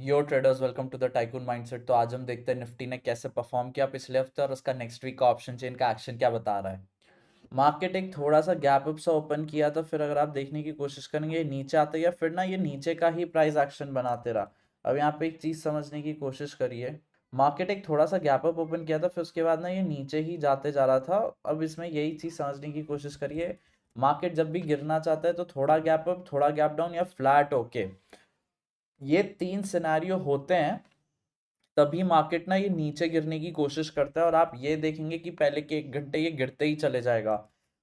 Yo traders, welcome to the tycoon mindset. तो आज हम देखते हैं निफ्टी ने कैसे परफॉर्म किया पिछले हफ्ते और उसका नेक्स्ट वीक का ऑप्शन चेन का एक्शन क्या बता रहा है। मार्केट एक थोड़ा सा गैप अप सा ओपन किया था, फिर अगर आप देखने की कोशिश करेंगे नीचे आते या फिर ना ये नीचे का ही प्राइस एक्शन बनाते रहा। अब यहाँ पे एक चीज समझने की कोशिश करिए। मार्केट एक थोड़ा सा गैप अप ओपन किया था, फिर उसके बाद ना ये नीचे ही जाते जा रहा था। अब इसमें यही चीज समझने की कोशिश करिए। मार्केट जब भी गिरना चाहता है तो थोड़ा गैप अप, थोड़ा गैप डाउन या फ्लैट होके, ये तीन सिनेरियो होते हैं, तभी मार्केट ना ये नीचे गिरने की कोशिश करता है। और आप ये देखेंगे कि पहले के 1 घंटे ये गिरते ही चले जाएगा।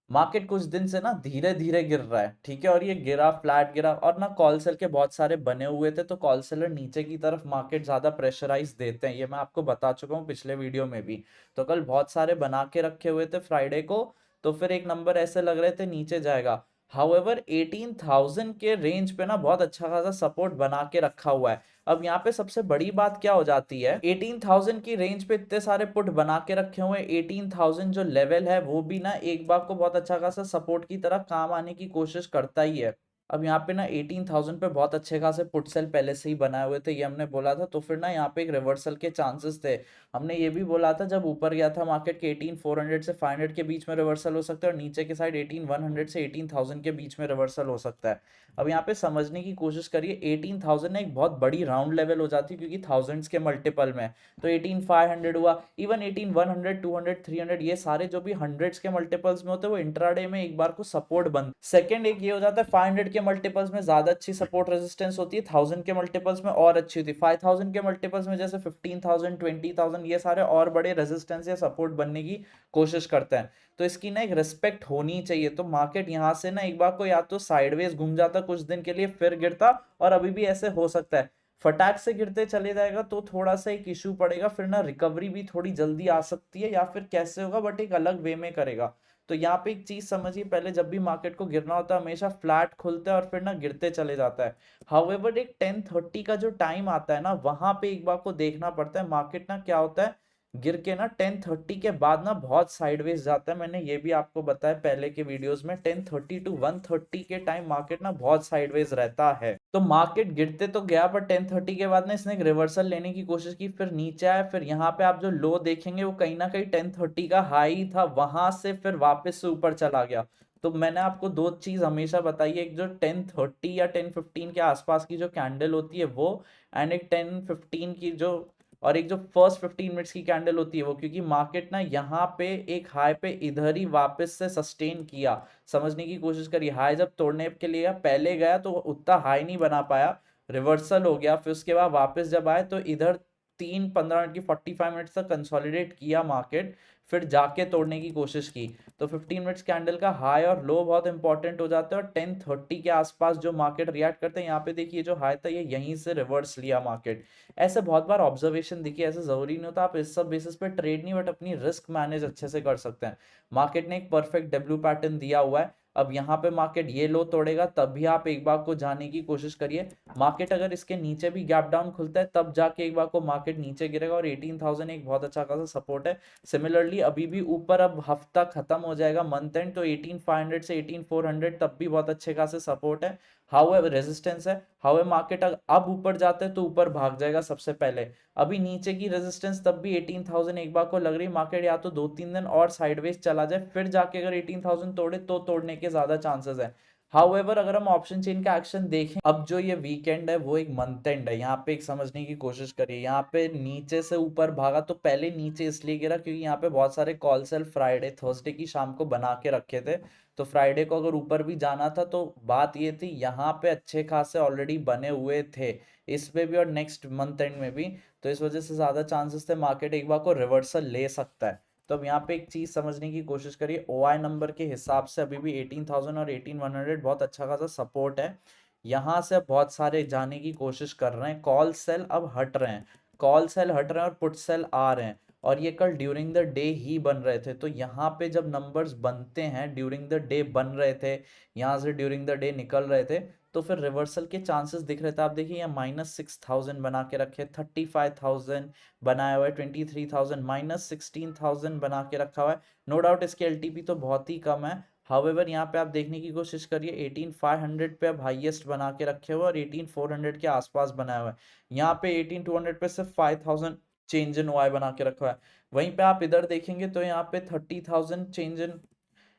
मार्केट कुछ दिन से ना धीरे धीरे गिर रहा है, ठीक है, और ये गिरा, फ्लैट गिरा, और ना कॉल सेल के बहुत सारे बने हुए थे, तो कॉल सेलर नीचे की तरफ मार्केट ज्यादा प्रेशराइज देते हैं, ये मैं आपको बता चुका हूँ पिछले वीडियो में भी। तो कल बहुत सारे बना के रखे हुए थे फ्राइडे को, तो फिर एक नंबर ऐसे लग रहे थे नीचे जाएगा। हाउएवर 18,000 के रेंज पे ना बहुत अच्छा खासा सपोर्ट बना के रखा हुआ है। अब यहाँ पे सबसे बड़ी बात क्या हो जाती है, 18,000 की रेंज पे इतने सारे पुट बना के रखे हुए हैं। 18,000 जो लेवल है वो भी ना एक बार को बहुत अच्छा खासा सपोर्ट की तरह काम आने की कोशिश करता ही है। अब यहाँ पे ना 18,000 पे बहुत अच्छे खासे पुट सेल पहले से ही बनाए हुए थे, ये हमने बोला था। तो फिर ना यहाँ पे एक रिवर्सल के चांसेस थे। हमने ये भी बोला था जब ऊपर गया था मार्केट के 18,400 से 500 के बीच में रिवर्सल हो सकता है, और नीचे के साइड 18,100 से 18,000 के बीच में रिवर्सल हो सकता है। अब यहाँ पे समझने की कोशिश करिए, 18,000 ना एक बहुत बड़ी राउंड लेवल हो जाती है, क्योंकि थाउजेंड्स के मल्टीपल में। तो 18,500 हुआ, इवन 18,100, 200, 300, ये सारे जो भी हंड्रेड्स के मल्टीपल्स में होते हैं वो इंट्राडे में एक बार को सपोर्ट बन। सेकंड एक ये हो जाता है, 500 के मल्टीपल्स में ज्यादा अच्छी सपोर्ट रेजिस्टेंस होती है, 1000 के मल्टीपल्स में और अच्छी होती है, 5,000 के मल्टीपल्स में जैसे 15,000, 20,000, ये सारे और बड़े रेजिस्टेंस या सपोर्ट बनने की कोशिश करते हैं। तो इसकी ना एक रिस्पेक्ट होनी चाहिए। तो मार्केट यहाँ से ना एक बार को या तो साइडवेज घूम जाता कुछ दिन के लिए, फिर गिरता, और अभी भी ऐसे हो सकता है फटाक से गिरते चले जाएगा तो थोड़ा सा एक इशू पड़ेगा, फिर ना रिकवरी भी थोड़ी जल्दी आ सकती है, या फिर कैसे होगा, बट एक अलग वे में करेगा। तो यहाँ पे एक चीज समझिए, पहले जब भी मार्केट को गिरना होता है हमेशा फ्लैट खुलता है और फिर ना गिरते चले जाता है। हाउएवर एक 10:30 का जो टाइम आता है ना, वहां पे एक बार को देखना पड़ता है मार्केट ना क्या होता है, गिर के ना 10:30 के बाद ना बहुत साइडवेज जाता है। मैंने ये भी आपको बताया पहले के वीडियोस में, 10:30 टू 1:30 के टाइम मार्केट ना बहुत साइडवेज रहता है। तो मार्केट गिरते तो गया, पर 10:30 के बाद ना इसने एक रिवर्सल लेने की कोशिश की, फिर नीचे आया, फिर यहाँ पे आप जो लो देखेंगे वो कहीं ना कहीं 10:30 का हाई था, वहां से फिर वापस से ऊपर चला गया। तो मैंने आपको दो चीज हमेशा बताई है, एक जो 10:30 या 10:15 के आसपास की जो कैंडल होती है वो, एंड एक 10:15 की जो, और एक जो फर्स्ट 15 मिनट्स की कैंडल होती है वो, क्योंकि मार्केट ना यहाँ पे एक हाई पे इधर ही वापस से सस्टेन किया। समझने की कोशिश करिए, हाई जब तोड़ने के लिए पहले गया तो उतना हाई नहीं बना पाया, रिवर्सल हो गया, फिर उसके बाद वापस जब आए तो इधर 3-15 मिनट की 45 मिनट्स तक कंसोलिडेट किया मार्केट, फिर जाके तोड़ने की कोशिश की। तो 15 मिनट्स कैंडल का हाई और लो बहुत इंपॉर्टेंट हो जाता है, और 10:30 के आसपास जो मार्केट रिएक्ट करते हैं, यहाँ पे देखिए जो हाई था ये यहीं से रिवर्स लिया मार्केट। ऐसे बहुत बार ऑब्जर्वेशन दिखी, ऐसे जरूरी नहीं होता आप इस सब बेसिस पे ट्रेड नहीं, बट अपनी रिस्क मैनेज अच्छे से कर सकते हैं। मार्केट ने एक परफेक्ट डब्ल्यू पैटर्न दिया हुआ है। अब यहाँ पे मार्केट ये लो तोड़ेगा तब भी आप एक बार को जाने की कोशिश करिए। मार्केट अगर इसके नीचे भी गैप डाउन खुलता है तब जाके एक बार को मार्केट नीचे गिरेगा, और 18,000 एक बहुत अच्छा खासा सपोर्ट है। सिमिलरली अभी भी ऊपर, अब हफ्ता खत्म हो जाएगा मंथ एंड, तो 18,500 से 18,400 तब भी बहुत अच्छे खासे सपोर्ट है, हाउ रेजिस्टेंस है। हाउ मार्केट अब ऊपर जाता है तो ऊपर भाग जाएगा सबसे पहले। अभी नीचे की रेजिस्टेंस तब भी 18,000 एक बार को लग रही, मार्केट या तो 2-3 दिन और साइडवेज चला जाए, फिर जाके अगर 18,000 तोड़े तो तोड़ने के ज्यादा चांसेस है। हाउएवर अगर हम ऑप्शन चेन का एक्शन देखें, अब जो ये वीकेंड है वो एक मंथ एंड है, यहाँ पे एक समझने की कोशिश करिए। यहाँ पे नीचे से ऊपर भागा तो पहले नीचे इसलिए गिरा क्योंकि यहाँ पे बहुत सारे कॉल सेल फ्राइडे थर्सडे की शाम को बना के रखे थे। तो फ्राइडे को अगर ऊपर भी जाना था तो बात ये थी, यहाँ पे अच्छे खासे ऑलरेडी बने हुए थे, इस पे भी और नेक्स्ट मंथ एंड में भी। तो इस वजह से ज्यादा चांसेस थे मार्केट एक बार को रिवर्सल ले सकता है। तो अब यहाँ पे एक चीज समझने की कोशिश करिए, ओआई नंबर के हिसाब से अभी भी 18,000 और 18,100 बहुत अच्छा खासा सपोर्ट है। यहाँ से अब बहुत सारे जाने की कोशिश कर रहे हैं, कॉल सेल अब हट रहे हैं, कॉल सेल हट रहे हैं और पुट सेल आ रहे हैं। और ये कल ड्यूरिंग द डे ही बन रहे थे, तो यहाँ पे जब नंबर्स बनते हैं ड्यूरिंग द डे बन रहे थे, यहाँ से ड्यूरिंग द डे निकल रहे थे, तो फिर रिवर्सल के चांसेस दिख रहे थे। आप देखिए यहाँ -6,000 बना के रखे, 35,000 बनाया हुआ है, 23,000, -16,000 बना के रखा हुआ है। नो डाउट इसके एलटीपी तो बहुत ही कम है। हाउएवर यहाँ पे आप देखने की कोशिश करिए 18500 पे अब हाईएस्ट बना के रखे हुए और 18400 के आसपास बनाया हुआ है। यहाँ पे 18200 पे सिर्फ 5000 चेंज इन ओआई बना के रखा हुआ है। वहीं पे आप इधर देखेंगे तो यहाँ पे 30,000 चेंज इन,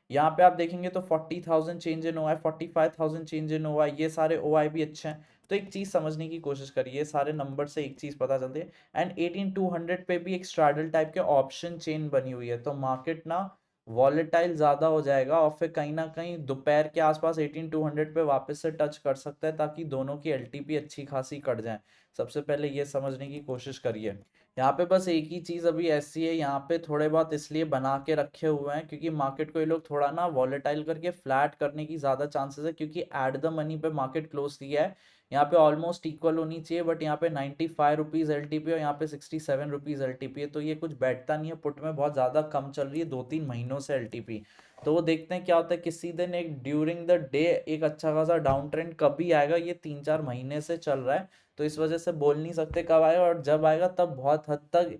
यहाँ पे आप देखेंगे तो 40,000 change in OI, 45,000 change in OI, ये सारे ओआई भी अच्छे हैं। तो एक चीज समझने की कोशिश करिए, ये सारे नंबर से एक चीज पता चलती है। एंड 18200 पे भी एक स्ट्रैडल टाइप के ऑप्शन चेन बनी हुई है, तो मार्केट ना वॉलेटाइल ज्यादा हो जाएगा और फिर कहीं ना कहीं दोपहर के आसपास 18200 पे वापस से टच कर सकता है, ताकि दोनों की एलटीपी अच्छी खासी कट जाए। सबसे पहले ये समझने की कोशिश करिए। यहाँ पे बस एक ही चीज अभी ऐसी है, यहाँ पे थोड़े बहुत इसलिए बना के रखे हुए हैं क्योंकि मार्केट को ये लोग थोड़ा ना वॉलेटाइल करके फ्लैट करने की ज्यादा चांसेस है, क्योंकि एट द मनी पे मार्केट क्लोज किया है। यहाँ पे ऑलमोस्ट इक्वल होनी चाहिए, बट यहाँ पे 95 रुपीज एल टी पी और यहाँ पे 67 रुपीज एल टी पी है, तो ये कुछ बैठता नहीं है। पुट में बहुत ज्यादा कम चल रही है 2-3 महीनों से एल टी पी। तो वो देखते हैं क्या होता है, किसी दिन एक ड्यूरिंग द डे एक अच्छा खासा डाउन ट्रेंड कभी आएगा। ये 3-4 महीने से चल रहा है, तो इस वजह से बोल नहीं सकते कब आएगा, और जब आएगा तब बहुत हद तक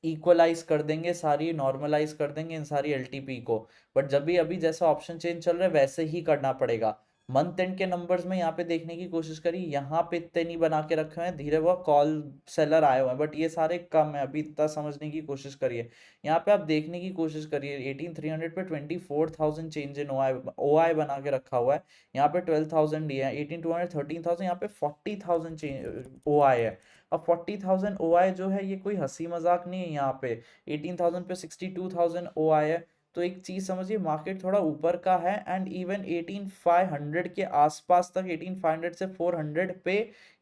इक्वलाइज कर देंगे, सारी नॉर्मलाइज कर देंगे इन सारी एलटीपी को। बट जब भी अभी जैसा ऑप्शन चेंज चल रहा है वैसे ही करना पड़ेगा। मंथ एंड के नंबर्स में यहाँ पे देखने की कोशिश करी, यहाँ पे इतने नहीं बना के रखे हुए हैं, धीरे बहुत कॉल सेलर आए हुए हैं, बट ये सारे कम है अभी, इतना समझने की कोशिश करिए। यहाँ पे आप देखने की कोशिश करिए 18300 पे 24,000 चेंज इन ओआई ओआई बना के रखा हुआ है। यहाँ पे 12,000 दिया है, 18200 13,000, यहाँ पे 40,000 चेंज ओआई है। अब 40,000 ओआई जो है ये कोई हंसी मजाक नहीं है। यहाँ पे 18,000 पे 62,000 ओआई है। तो एक चीज समझिए, मार्केट थोड़ा ऊपर का है, एंड इवन 18500 के आसपास तक, 18500 से 400 पे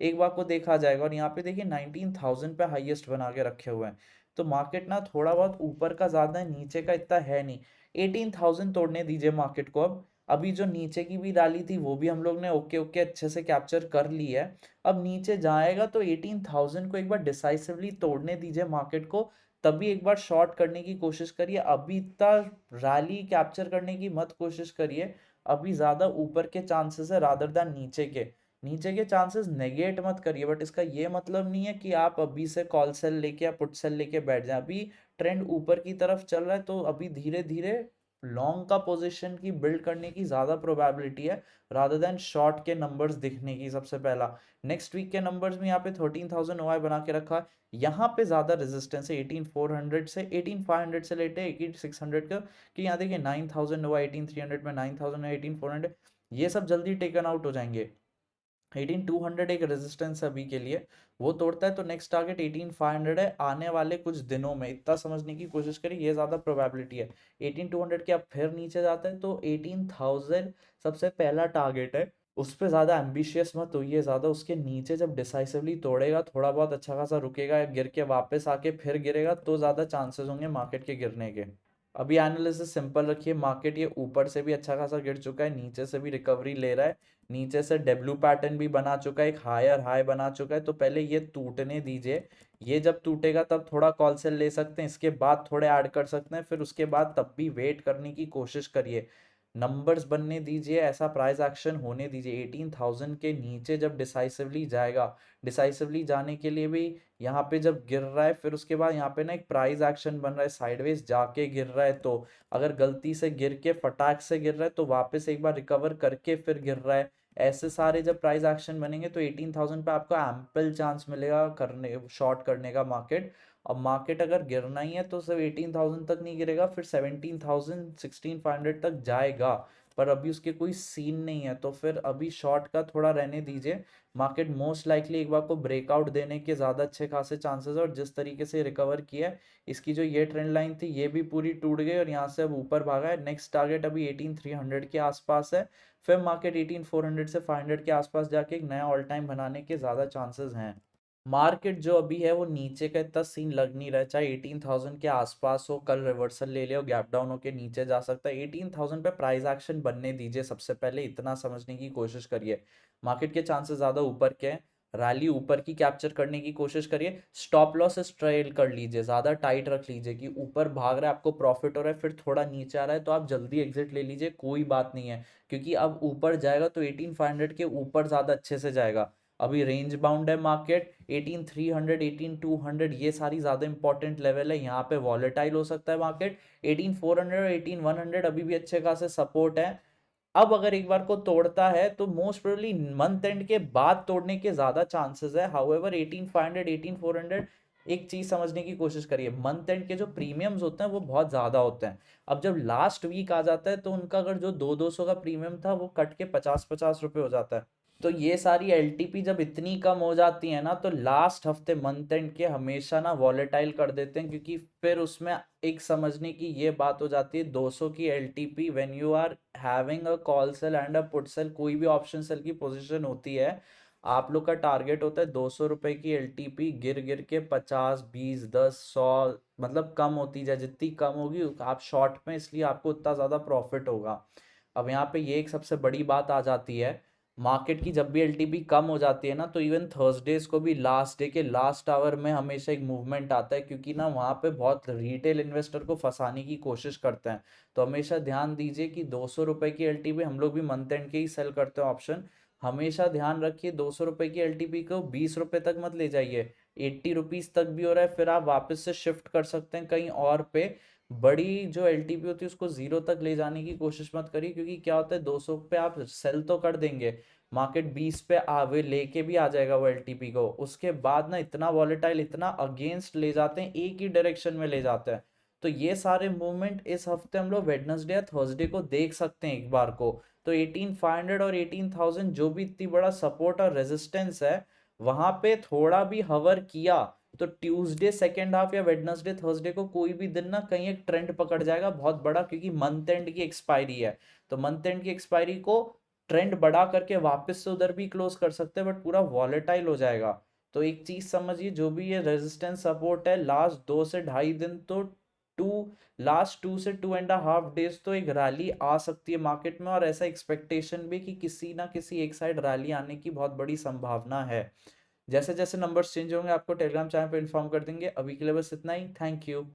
एक बार को देखा जाएगा। और यहाँ पे देखिए 19,000 पे हाईएस्ट बना के रखे हुए हैं। तो मार्केट ना थोड़ा बहुत ऊपर का ज्यादा है, नीचे का इतना है नहीं। 18,000 तोड़ने दीजिए मार्केट को अब। अभी जो नीचे की भी डाली थी वो भी हम लोग ने ओके ओके अच्छे से कैप्चर कर ली है। अब नीचे जाएगा तो 18,000 को एक बार डिसाइसिवली तोड़ने दीजिए मार्केट को, तभी एक बार शॉर्ट करने की कोशिश करिए। अभी इतना रैली कैप्चर करने की मत कोशिश करिए, अभी ज्यादा ऊपर के चांसेस है रादर देन नीचे के चांसेस नेगेट मत करिए। बट इसका ये मतलब नहीं है कि आप अभी से कॉल सेल लेके या पुट सेल लेके बैठ जाए। अभी ट्रेंड ऊपर की तरफ चल रहा है, तो अभी धीरे धीरे लॉन्ग का पोजीशन की बिल्ड करने की ज्यादा प्रोबेबिलिटी है रादर देन शॉर्ट के नंबर्स दिखने की। सबसे पहला नेक्स्ट वीक के नंबर्स में यहाँ पे 13,000 ओआई बना के रखा है। यहाँ पे ज्यादा रेजिस्टेंस है 18,400 से, 18,500 से लेटे 18,600 का, कि यहाँ देखिए 9,000 हुआ 18,300 में, 9,000 है 18,400, ये सब जल्दी टेकन आउट हो जाएंगे। 18,200 एक रेजिस्टेंस है अभी के लिए, वो तोड़ता है तो नेक्स्ट टारगेट 18,500 है आने वाले कुछ दिनों में। इतना समझने की कोशिश करिए, ये ज्यादा प्रोबेबिलिटी है। 18,200 के अब फिर नीचे जाता है तो 18,000 सबसे पहला टारगेट है। उस पर ज्यादा एम्बिशियस मत होइए, ज्यादा उसके नीचे जब डिसाइसिवली तोड़ेगा, थोड़ा बहुत अच्छा खासा रुकेगा, गिर के वापस आके फिर गिरेगा, तो ज्यादा चांसेस होंगे मार्केट के गिरने के। अभी एनालिसिस सिंपल रखिए, मार्केट ये ऊपर से भी अच्छा खासा गिर चुका है, नीचे से भी रिकवरी ले रहा है, नीचे से डब्ल्यू पैटर्न भी बना चुका है, एक हायर हाई बना चुका है, तो पहले ये टूटने दीजिए। ये जब टूटेगा तब थोड़ा कॉल सेल ले सकते हैं, इसके बाद थोड़े ऐड कर सकते हैं, फिर उसके बाद तब भी वेट करने की कोशिश करिए। नंबर्स बनने दीजिए, ऐसा प्राइस एक्शन होने दीजिए। 18,000 के नीचे जब डिसाइसिवली जाएगा, डिसाइसिवली जाने के लिए भी यहाँ पे जब गिर रहा है, फिर उसके बाद यहाँ पे ना एक प्राइस एक्शन बन रहा है, साइडवेज जाके गिर रहा है, तो अगर गलती से गिर के फटाक से गिर रहा है तो वापस एक बार रिकवर करके फिर गिर रहा है, ऐसे सारे जब प्राइस एक्शन बनेंगे तो 18,000 पे आपको एम्पल चांस मिलेगा करने शॉर्ट करने का मार्केट। अब मार्केट अगर गिरना ही है तो सिर्फ 18,000 तक नहीं गिरेगा, फिर 17,000 16,500 तक जाएगा, पर अभी उसके कोई सीन नहीं है, तो फिर अभी शॉर्ट का थोड़ा रहने दीजिए। मार्केट मोस्ट लाइकली एक बार को ब्रेकआउट देने के ज़्यादा अच्छे खासे चांसेस है, और जिस तरीके से रिकवर किया है, इसकी जो ये ट्रेंड लाइन थी ये भी पूरी टूट गई और यहाँ से अब ऊपर भागा है। नेक्स्ट टारगेट अभी 18,300 के आसपास है, फिर मार्केट 18,400 से 500 के आसपास जाके एक नया ऑल टाइम बनाने के ज़्यादा चांसेस हैं। मार्केट जो अभी है वो नीचे का इतना सीन लग नहीं रहा है, चाहे 18,000 के आसपास हो, कल रिवर्सल ले ले और गैप डाउन होके नीचे जा सकता है। 18,000 पे प्राइस एक्शन बनने दीजिए, सबसे पहले इतना समझने की कोशिश करिए। मार्केट के चांसेस ज़्यादा ऊपर के हैं, रैली ऊपर की कैप्चर करने की कोशिश करिए। स्टॉप लॉस ट्रेल कर लीजिए, ज़्यादा टाइट रख लीजिए कि ऊपर भाग रहा है आपको प्रॉफिट हो रहा है, फिर थोड़ा नीचे आ रहा है तो आप जल्दी एग्जिट ले लीजिए, कोई बात नहीं है, क्योंकि अब ऊपर जाएगा तो 18,500 के ऊपर ज़्यादा अच्छे से जाएगा। अभी रेंज बाउंड है मार्केट 18300 18200, ये सारी ज़्यादा इंपॉर्टेंट लेवल है, यहाँ पे वॉलेटाइल हो सकता है मार्केट। 18400 और 18100 अभी भी अच्छे खासे सपोर्ट है। अब अगर एक बार को तोड़ता है तो मोस्ट प्रोबेबली मंथ एंड के बाद तोड़ने के ज्यादा चांसेस है। हाउएवर 18500 18400, एक चीज समझने की कोशिश करिए, मंथ एंड के जो प्रीमियम्स होते हैं वो बहुत ज्यादा होते हैं। अब जब लास्ट वीक आ जाता है तो उनका अगर जो 200 का प्रीमियम था वो कट के 50 रुपए हो जाता है। तो ये सारी एलटीपी जब इतनी कम हो जाती है ना, तो लास्ट हफ्ते मंथ एंड के हमेशा ना वॉलेटाइल कर देते हैं, क्योंकि फिर उसमें एक समझने की ये बात हो जाती है, 200 की LTP when you are having a call sell and a put sell, कोई भी ऑप्शन सेल की पोजीशन होती है, आप लोग का टारगेट होता है 200 रुपए की एलटीपी गिर गिर के 50 20 10 100, मतलब कम होती जाए, जितनी कम होगी आप शॉर्ट में, इसलिए आपको उतना ज़्यादा प्रॉफिट होगा। अब यहाँ पे ये एक सबसे बड़ी बात आ जाती है, मार्केट की जब भी एलटीपी कम हो जाती है ना, तो इवन थर्सडेज को भी लास्ट डे के लास्ट आवर में हमेशा एक मूवमेंट आता है, क्योंकि ना वहाँ पे बहुत रिटेल इन्वेस्टर को फंसाने की कोशिश करते हैं। तो हमेशा ध्यान दीजिए कि 200 रुपए की एलटीपी, हम लोग भी मंथ एंड के ही सेल करते हैं ऑप्शन, हमेशा ध्यान रखिए 200 रुपए की एलटीपी को 20 रुपए तक मत ले जाइए। 80 रुपीज तक भी हो रहा है, फिर आप वापस से शिफ्ट कर सकते हैं कहीं और पे। बड़ी जो एलटीपी होती है उसको जीरो तक ले जाने की कोशिश मत करिए, क्योंकि क्या होता है 200 पे आप सेल तो कर देंगे, मार्केट 20 पे आवे लेके भी आ जाएगा वो एलटीपी को, उसके बाद ना इतना वॉलेटाइल, इतना अगेंस्ट ले जाते हैं, एक ही डायरेक्शन में ले जाते हैं। तो ये सारे मूवमेंट इस हफ्ते हम लोग वेडनेसडे या थर्सडे को देख सकते हैं एक बार को। तो 18500 और 18000 जो भी इतनी बड़ा सपोर्ट और रेजिस्टेंस है, वहां पे थोड़ा भी हवर किया तो ट्यूसडे सेकेंड हाफ या वेडनेसडे थर्सडे को कोई भी दिन ना कहीं एक ट्रेंड पकड़ जाएगा बहुत बड़ा, क्योंकि मंथ एंड की एक्सपायरी है। तो मंथ एंड की एक्सपायरी को ट्रेंड बढ़ा करके वापस से उधर भी क्लोज कर सकते हैं, बट पूरा वॉलेटाइल हो जाएगा। तो एक चीज समझिए, जो भी ये रेजिस्टेंस सपोर्ट है लास्ट 2 से ढाई दिन, तो टू लास्ट 2 से 2.5 डेज तो एक रैली आ सकती है मार्केट में, और ऐसा एक्सपेक्टेशन भी कि किसी ना किसी एक साइड रैली आने की बहुत बड़ी संभावना है। जैसे जैसे नंबर्स चेंज होंगे आपको टेलीग्राम चैनल पे इन्फॉर्म कर देंगे। अभी के लिए बस इतना ही, थैंक यू।